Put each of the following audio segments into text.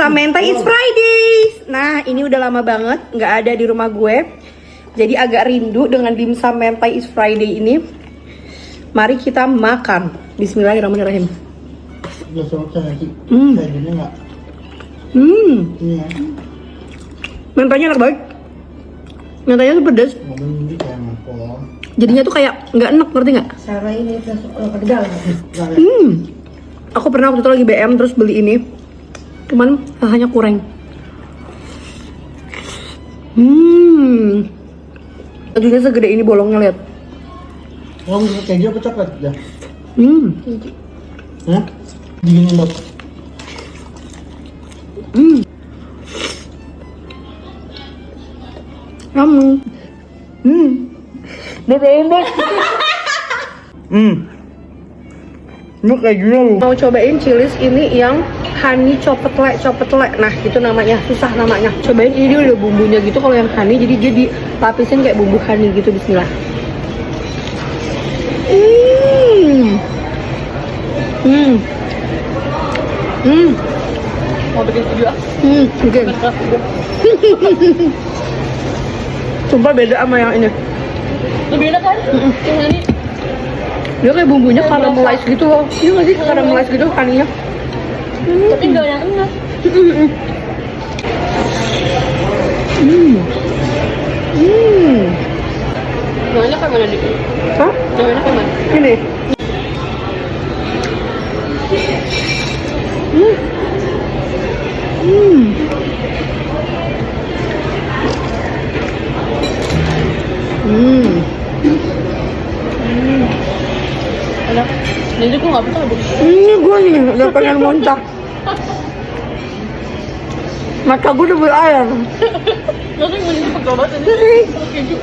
dimsum mentai it's Friday. Nah, ini udah lama banget nggak ada di rumah gue. Jadi agak rindu dengan dimsum mentai it's Friday ini. Mari kita makan. Bismillahirrahmanirrahim. Mentainya enak banget. Mentainya tuh pedas. Jadinya tuh kayak nggak enak, ngerti nggak? Cara ini kedal. Aku pernah waktu itu lagi BM terus beli ini, cuman rasanya kurang. Bajunya segede ini bolongnya, lihat. Oh, keju apa coklat ya? Hah? Dingin banget. Betul banget. Ini kejunya lu. Mau cobain chilies ini yang honey copetle. Nah, itu namanya, susah namanya. Cobain ini, dia udah bumbunya gitu. Kalau yang honey jadi dia dilapisin kayak bumbu honey gitu. Bismillah. Mau bikin video? Oke. Sumpah beda sama yang ini. Lebih enak kan? Yang ini. Dia kayak bumbunya caramelize gitu loh. Iya nggak sih caramelize gitu honey-nya? Tapi enggak yang enak. Yang enak kayak mana dik? Hah? Yang enak kayak mana? Ini. Enak. Jadi gue nggak bisa habis. Ini gue nih udah pengen muntah. Mata gue udah berair. Langsung mau nyesek banget ini. Keju.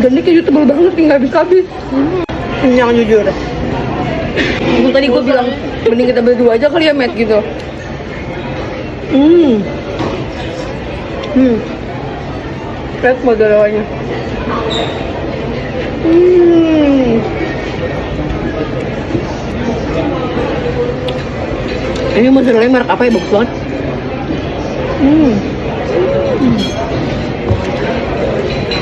Dan ini keju tebal banget, nggak habis-habis. Kenyang jujur. Itu tadi gue bilang mending kita berdua aja kali ya, Matt, gitu. Lihat mozzarella-nya. Ini mozzarella merek apa ya, bagus banget.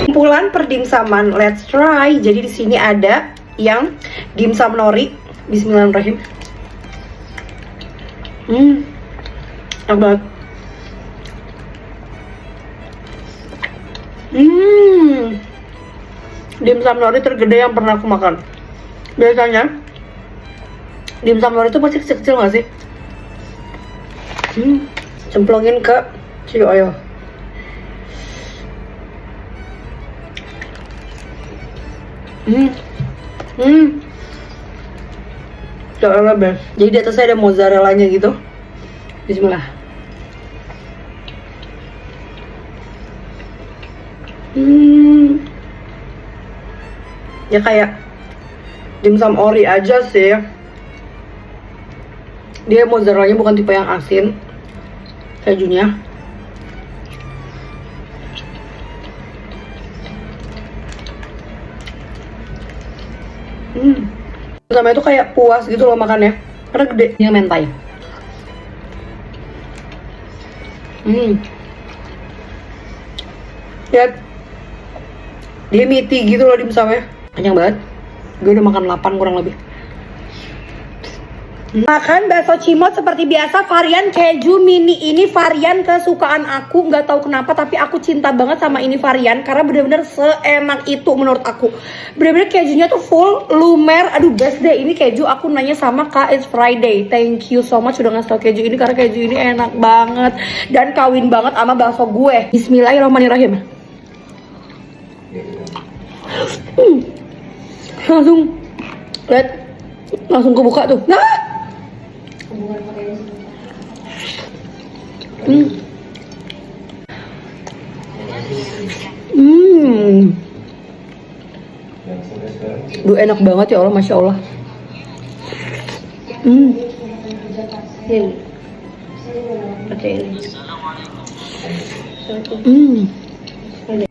Kumpulan perdimsaman, let's try. Jadi di sini ada yang dimsum nori. Bismillahirrahmanirrahim. Enak banget. Dimsum nori tergede yang pernah aku makan. Biasanya dimsum nori itu pasti kecil-kecil nggak sih? Cemplungin ke chili oil. Soalnya best. Jadi di atasnya ada mozzarella-nya gitu. Bismillah. Ya kayak dimsum ori aja sih. Dia mozzarella-nya bukan tipe yang asin. Kejunya. Sama itu kayak puas gitu loh makannya. Karena gede. Ini mentai. Lihat. Dia meaty gitu loh dimsumnya. Kenyang banget. Gue udah makan 8 kurang lebih. Makan bakso cimot seperti biasa, varian keju mini. Ini varian kesukaan aku, nggak tahu kenapa tapi aku cinta banget sama ini varian karena bener-bener seenak itu menurut aku. Bener-bener kejunya tuh full lumer. Aduh best deh ini keju. Aku nanya sama Kak It's Friday, thank you so much udah ngasih tau keju ini karena keju ini enak banget dan kawin banget sama bakso gue. Bismillahirrahmanirrahim. Langsung lihat, langsung kebuka tuh. Nah, Duh enak banget ya Allah, Masya Allah.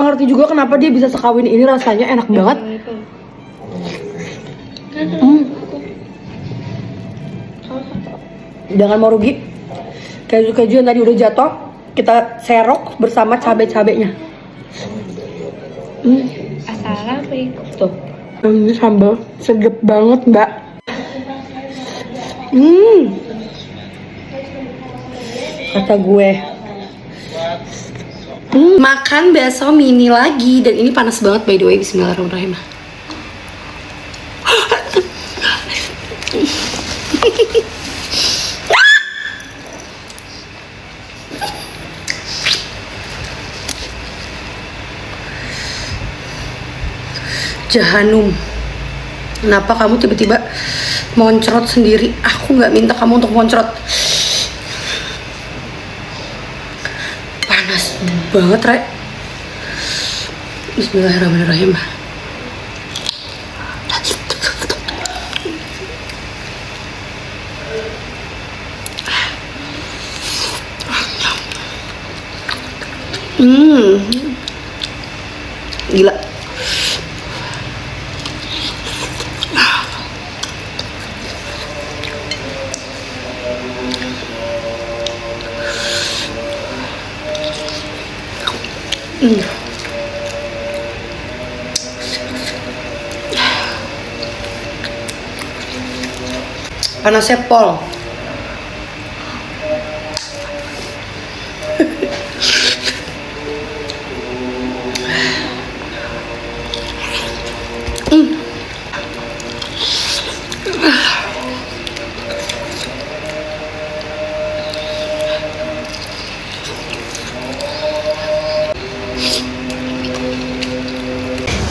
Ngerti juga kenapa dia bisa sekawin ini, rasanya enak banget. Jangan mau rugi. Keju-keju yang tadi udah jatuh, kita serok bersama cabai-cabainya. Asal apa itu? Tuh. Ini sambal sedap banget, Mbak. Kata gue. Makan bakso mini lagi dan ini panas banget by the way. Bismillahirrahmanirrahim. Jahanum, kenapa kamu tiba-tiba moncrot sendiri? Aku nggak minta kamu untuk moncrot. Panas banget, Re. Bismillahirrahmanirrahim. Gila. Panasnya pol.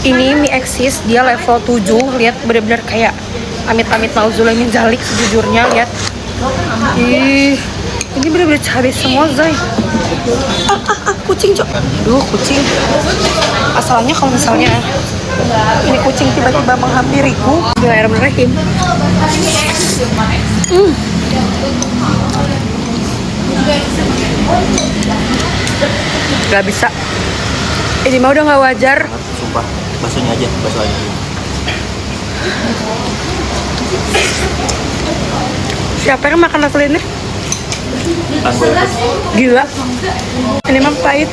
Ini mie eksis, dia level 7. Lihat bener-bener kayak amit-amit nauzubillah min zalik sejujurnya. Lihat. Ih, ini bener-bener cabai semua, Zai. Kucing, Cok. Aduh, kucing. Asalnya kalau misalnya ini kucing tiba-tiba menghampiriku. Bismillahirrahmanirrahim. Gak bisa. Ini mah udah gak wajar. Sumpah, baksonya aja. Siapa yang makan level ini? Aku Gila. Ini mah pahit.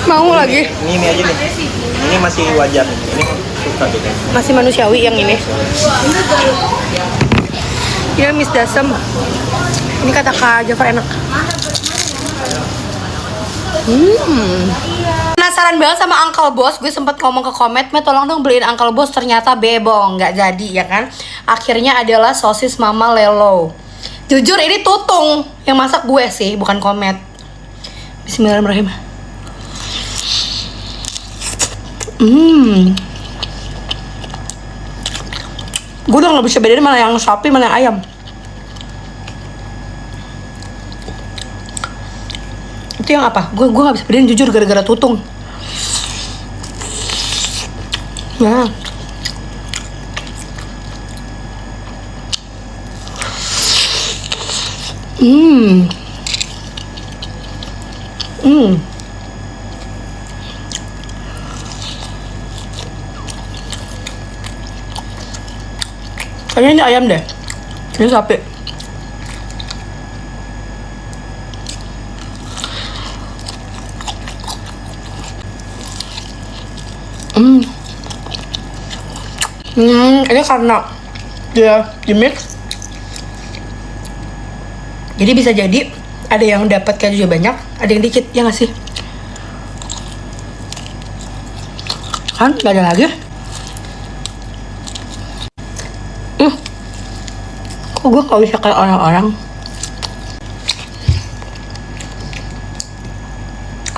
Mau lagi? ini aja nih. Ini masih wajar. Ini suka gitu. Masih manusiawi yang ini. Ini Miss Dasem. Ini kata Kak Jafar enak. Penasaran banget sama Uncle Boss. Gue sempet ngomong ke komet, tolong dong beliin Uncle Boss. Ternyata bebong, nggak jadi ya kan. Akhirnya adalah sosis Mama Lelo. Jujur ini tutung yang masak gue sih, bukan komet. Bismillahirrahmanirrahim. Gue udah nggak bisa bedain mana yang sapi, mana yang ayam. Itu yang apa? Gue nggak bisa bedain jujur gara-gara tutung. Nah. Kayaknya ini ayam deh. Ini sapi. Ini karena dia di mix, jadi bisa jadi ada yang dapat keju banyak, ada yang dikit, ya nggak sih? Kan nggak ada lagi. Kok gue nggak bisa kayak orang-orang?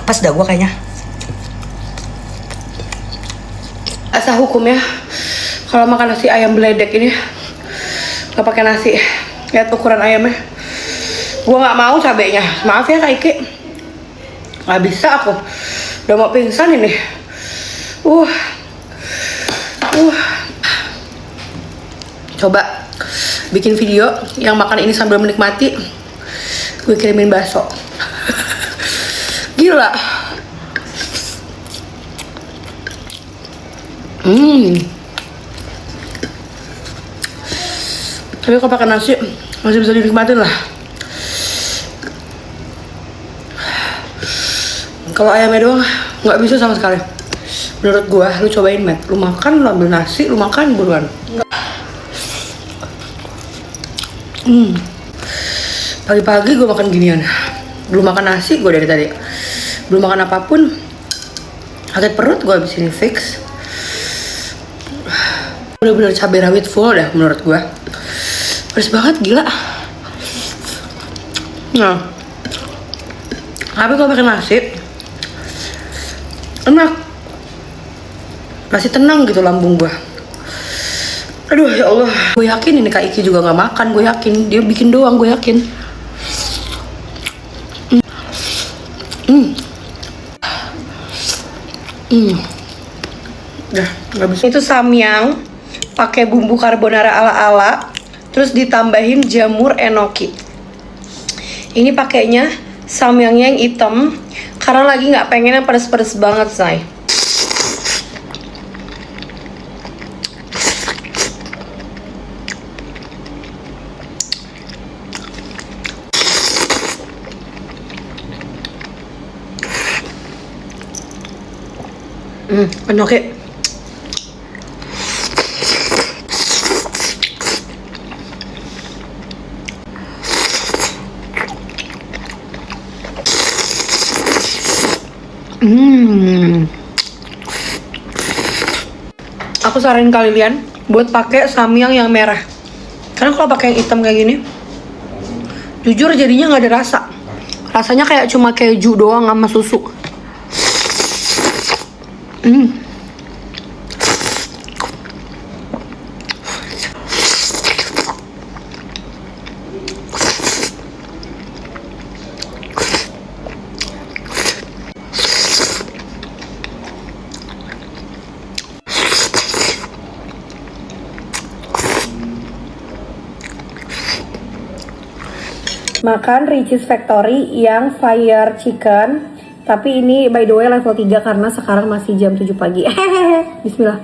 Pas dah gue kayaknya. Asal hukumnya kalau makan nasi ayam beledek ini nggak pakai nasi. Lihat ukuran ayamnya. Gue nggak mau cabenya. Maaf ya Kak Iki. Nggak bisa aku. Udah mau pingsan ini. Coba bikin video yang makan ini sambil menikmati. Gue kirimin bakso. Gila. Tapi kalau pakai nasi masih bisa dinikmatin lah. Kalau ayamnya doang nggak bisa sama sekali. Menurut gua, lu cobain Matt. Lu makan, lu ambil nasi, lu makan buruan. Pagi-pagi gua makan ginian. Belum makan nasi gua dari tadi. Belum makan apapun. Sakit perut gua abis ini fix. Bener-bener cabai rawit full dah menurut gua. Pedes banget, gila. Nah, tapi kalau pakai nasi enak, masih tenang gitu lambung gua. Aduh ya Allah, gue yakin ini Kak Iki juga nggak makan, gue yakin dia bikin doang, gue yakin. Udah nggak bisa. Itu samyang pakai bumbu carbonara ala-ala, terus ditambahin jamur enoki. Ini pakainya samyangnya yang hitam karena lagi nggak pengen yang pedes-pedes banget, say. Enoki. Aku saranin kalian buat pakai samyang yang merah. Karena kalau pakai yang hitam kayak gini, jujur jadinya nggak ada rasa. Rasanya kayak cuma keju doang sama susu. Makan Richeese Factory yang fire chicken. Tapi ini by the way level 3 karena sekarang masih jam 7 pagi. Bismillah.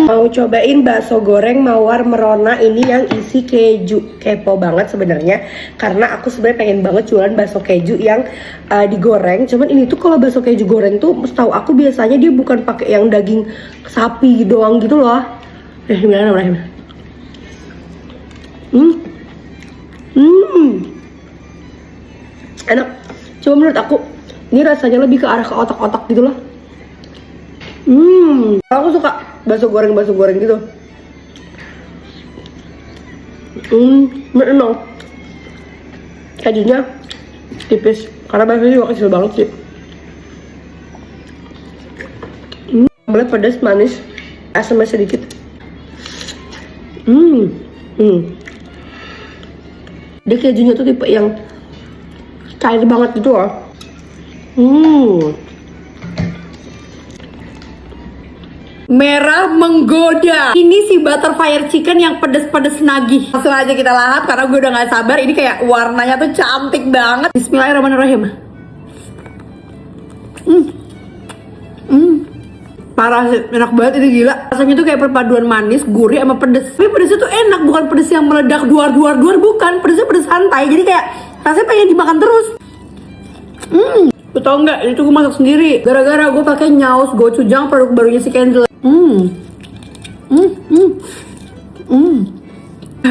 Mau cobain bakso goreng mawar merona ini yang isi keju. Kepo banget sebenarnya karena aku sebenarnya pengen banget jualan bakso keju yang digoreng. Cuman ini tuh kalau bakso keju goreng tuh setahu aku biasanya dia bukan pakai yang daging sapi doang gitu loh. Bismillahirrahmanirrahim. Enak. Cuma menurut aku ini rasanya lebih ke arah ke otak-otak gitu loh. Aku suka bakso goreng gitu. Memang kejunya tipis karena baksonya juga kecil banget sih. Boleh pedas, manis, asamnya sedikit. Dia kejunya tuh tipe yang cair banget gitu loh. Merah menggoda. Ini si butterfire chicken yang pedes-pedes nagih. Langsung aja kita lahap karena gue udah gak sabar. Ini kayak warnanya tuh cantik banget. Bismillahirrahmanirrahim. Parah sih, enak banget ini, gila. Rasanya tuh kayak perpaduan manis, gurih sama pedes. Tapi pedesnya tuh enak, bukan pedes yang meledak duar, bukan. Pedesnya pedes santai. Jadi kayak rasanya pengen dimakan terus. Lu tau nggak? Ini tuh gue masak sendiri. Gara-gara gue pakai nyaus gochujang, produk barunya si Kenzel.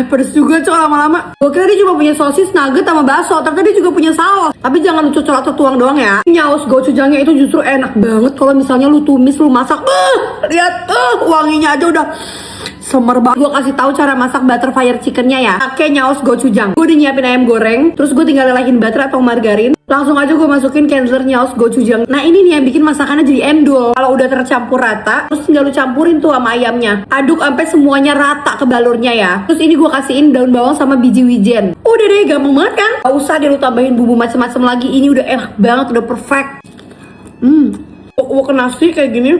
pedes juga cok lama-lama. Gue kira dia cuma punya sosis, nugget sama bakso, ternyata dia juga punya saus. Tapi jangan lu cocol atau tuang doang ya. Nyaos gochujangnya itu justru enak banget kalau misalnya lu tumis, lu masak. Lihat, wanginya aja udah semer banget. Gue kasih tahu cara masak butter fire chickennya ya. Pakai nyaos gochujang. Gue udah nyiapin ayam goreng, terus gue tinggal lelehin butter atau margarin. Langsung aja gue masukin cleanser nyaos gochujang. Nah ini nih yang bikin masakannya jadi endol. Kalau udah tercampur rata, terus tinggal lu campurin tuh sama ayamnya. Aduk sampai semuanya rata ke balurnya ya. Terus ini gue kasihin daun bawang sama biji wijen. Udah deh, gampang banget kan? Gak usah deh lu tambahin bumbu macem-macem lagi. Ini udah enak banget, udah perfect. Gue ke nasi kayak gini.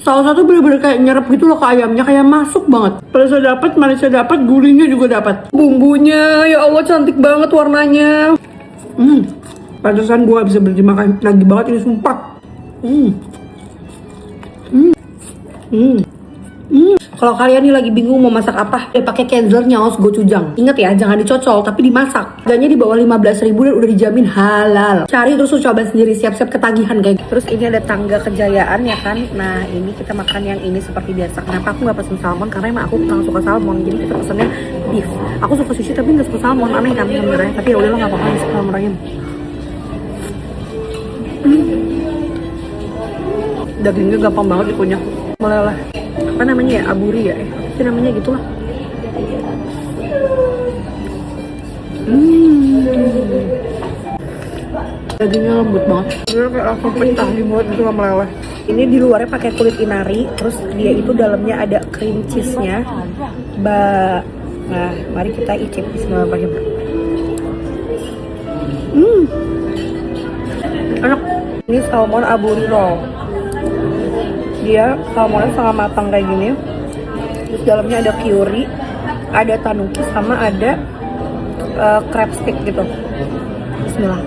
Sausnya tuh bener-bener kayak nyerap gitu loh ke ayamnya, kayak masuk banget. Pedasnya dapet, manisnya dapet, gurihnya juga dapet. Bumbunya, ya Allah cantik banget warnanya. Pantesan gue bisa berhenti makan lagi banget ini sumpah. Kalau kalian nih lagi bingung mau masak apa, pakai cleanser nyaos gochujang. Ingat ya, jangan dicocol tapi dimasak. Harganya di bawah 15.000 dan udah dijamin halal. Cari terus lu coba sendiri, siap-siap ketagihan kayak. Terus ini ada tangga kejayaan ya kan. Nah ini kita makan yang ini seperti biasa. Kenapa aku nggak pesen salmon? Karena emang aku kurang suka salmon. Jadi kita pesennya beef. Aku suka sushi tapi nggak suka salmon. Aneh kan sebenarnya. Tapi ya udahlah nggak apa-apa, bismillahirrahmanirrahim. Dagingnya gampang banget dikunyah. Meleleh. Apa namanya ya, aburi ya, apa sih namanya gitu lah. Dagingnya lembut banget, bener kayak langsung pecah di mulut gitu, gak meleleh. Ini di luarnya pakai kulit inari, terus dia itu dalamnya ada cream cheese-nya. Nah, mari kita icip. Bismillahirrahmanirrahim. Enak. Ini salmon aburi roll. Dia salmonnya setengah matang kayak gini. Terus dalamnya ada curry, ada tanuki, sama ada crab stick gitu. Bismillah.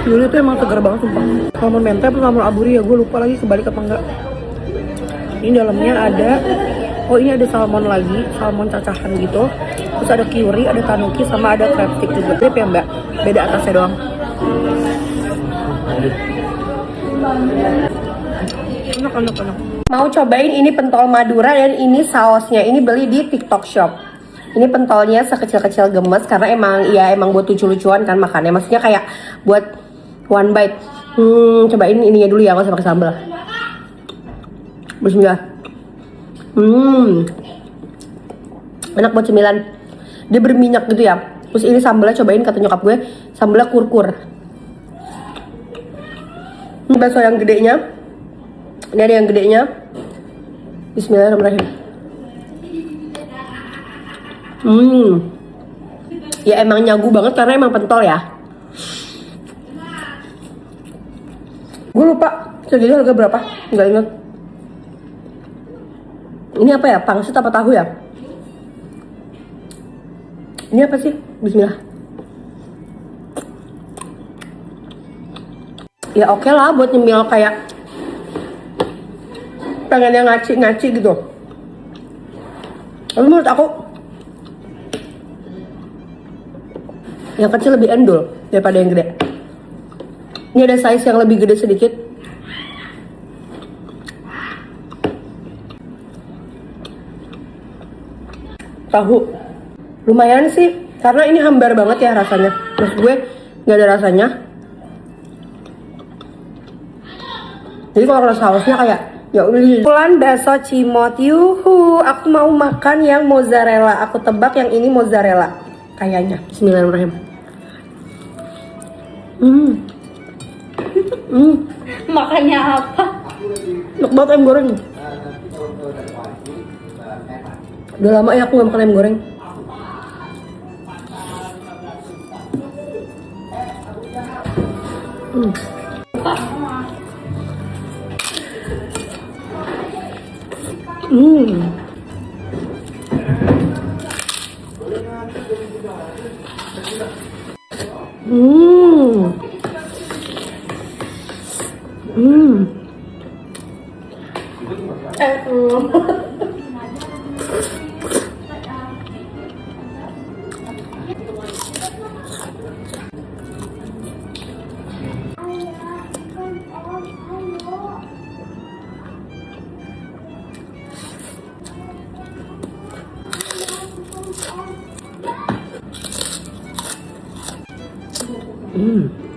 Curry tuh emang segar banget sumpah. Salmon mentai atau salmon aburi ya, gue lupa lagi kebalik apa enggak. Ini dalamnya ada, ini ada salmon lagi, salmon cacahan gitu. Terus ada curry, ada tanuki, sama ada crab stick juga. Mirip ya mbak, beda atasnya doang. Enak. Mau cobain ini pentol Madura dan ini sausnya. Ini beli di TikTok Shop. Ini pentolnya sekecil-kecil gemes karena emang buat lucu-lucuan kan makannya. Maksudnya kayak buat one bite. Cobain ininya dulu ya, nggak usah pakai sambal. Bismillah. Enak buat cemilan. Dia berminyak gitu ya. Terus ini sambalnya, cobain kata nyokap gue, sambalnya kur-kur. Ini bakso yang gedenya. Ini ada yang gedenya. Bismillahirrahmanirrahim. Ya emang nyagu banget karena emang pentol ya. Gue lupa segini harga berapa, nggak inget. Ini apa ya, pangsit apa tahu ya? Ini apa sih? Bismillah. Ya oke lah buat nyemil kayak pengen yang ngaci-ngaci gitu. Tapi menurut aku yang kecil lebih endul daripada yang gede. Ini ada size yang lebih gede sedikit. Tahu lumayan sih karena ini hambar banget ya rasanya. Maksud gue nggak ada rasanya. Jadi kalau sausnya kayak ya udah. Pulan bakso cimot, yuhu. Aku mau makan yang mozzarella. Aku tebak yang ini mozzarella kayaknya. Bismillahirrahmanirrahim. Makannya apa? Enak banget ayam goreng. Udah lama ya aku gak makan ayam goreng. Hmm.